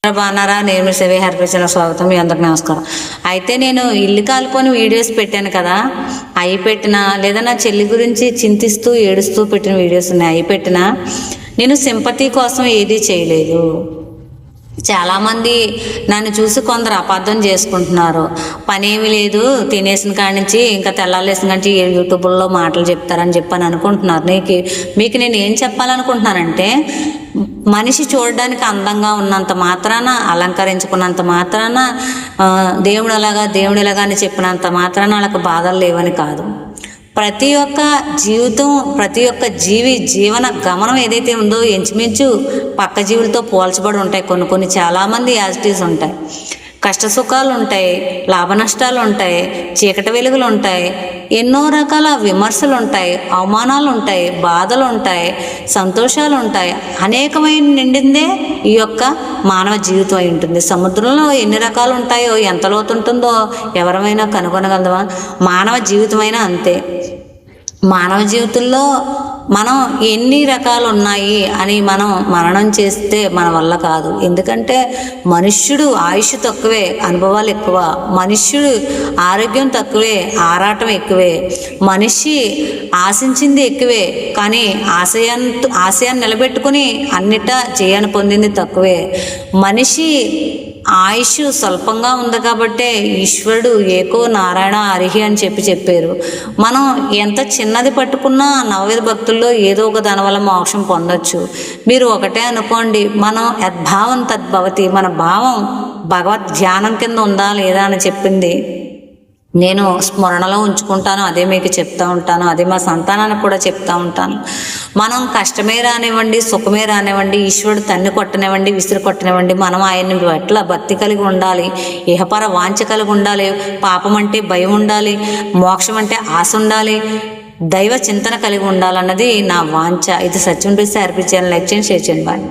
బాగున్నారా? నేను మీ సేవే హరికృష్ణ స్వాగతం. మీ అందరికి నమస్కారం. అయితే నేను ఇల్లు కాలిపోని వీడియోస్ పెట్టాను కదా, అవి పెట్టినా లేదా నా చెల్లి గురించి చింతిస్తూ ఏడుస్తూ పెట్టిన వీడియోస్ ఉన్నాయి. అవి పెట్టినా నేను సింపతి కోసం ఏదీ చేయలేదు. చాలామంది నన్ను చూసి కొందరు అపార్థం చేసుకుంటున్నారు. పనేమి లేదు, తినేసిన కాడి నుంచి ఇంకా తెల్లాలేసిన కాడి నుంచి యూట్యూబ్లో మాటలు చెప్తారని చెప్పని అనుకుంటున్నారు. మీకు నేను ఏం చెప్పాలనుకుంటున్నానంటే, మనిషి చూడడానికి అందంగా ఉన్నంత మాత్రాన, అలంకరించుకున్నంత మాత్రాన, దేవుడిలాగా అని చెప్పినంత మాత్రాన వాళ్ళకి బాధలు లేవని కాదు. ప్రతి ఒక్క జీవితం, ప్రతి ఒక్క జీవన గమనం ఏదైతే ఉందో ఇంచుమించు పక్క జీవులతో పోల్చబడి ఉంటాయి. కొన్ని చాలామంది యాజిటీస్ ఉంటాయి, కష్ట సుఖాలు ఉంటాయి, లాభ నష్టాలు ఉంటాయి, చీకటి వెలుగులు ఉంటాయి, ఎన్నో రకాల విమర్శలు ఉంటాయి, అవమానాలు ఉంటాయి, బాధలు ఉంటాయి, సంతోషాలు ఉంటాయి. అనేకమైన నిండిందే ఈ యొక్క మానవ జీవితం అయి ఉంటుంది. సముద్రంలో ఎన్ని రకాలు ఉంటాయో, ఎంత లోతు ఉంటుందో ఎవరమైనా కనుగొనగలమా? మానవ జీవితమైనా అంతే. మానవ జీవితంలో మనం ఎన్ని రకాలు ఉన్నాయి అని మనం మననం చేస్తే మన వల్ల కాదు. ఎందుకంటే మనుష్యుడు ఆయుష్ తక్కువే, అనుభవాలు ఎక్కువ. మనుష్యుడు ఆరోగ్యం తక్కువే, ఆరాటం ఎక్కువే. మనిషి ఆశించింది ఎక్కువే, కానీ ఆశయాన్ని నిలబెట్టుకుని అన్నిటా జయాన్ని పొందింది తక్కువే. మనిషి ఆయుష్ స్వల్పంగా ఉంది కాబట్టే ఈశ్వరుడు ఏకో నారాయణ హరిహి అని చెప్పారు. మనం ఎంత చిన్నది పట్టుకున్నా నవవిధ భక్తుల్లో ఏదో ఒక దాని వల్ల మోక్షం పొందొచ్చు. మీరు ఒకటే అనుకోండి, మనం యద్భావం తద్భవతి. మన భావం భగవద్ ధ్యానం కింద ఉందా లేదా అని చెప్పింది నేను స్మరణలో ఉంచుకుంటాను. అదే మీకు చెప్తా ఉంటాను, అదే మా సంతానానికి కూడా చెప్తా ఉంటాను. మనం కష్టమే రానివ్వండి, సుఖమే రానివ్వండి, ఈశ్వరుడు తన్ని కొట్టనివ్వండి, విసిరి కొట్టనివ్వండి, మనం ఆయన్ని ఎట్లా భక్తి కలిగి ఉండాలి, ఇహపర వాంఛ కలిగి ఉండాలి, పాపం అంటే భయం ఉండాలి, మోక్షం అంటే ఆశ ఉండాలి, దైవ చింతన కలిగి ఉండాలన్నది నా వాంఛ. ఇది సత్యం రుచి అర్పించాను. లైక్ చేయండి, షేర్ చేయండి. బాయ్.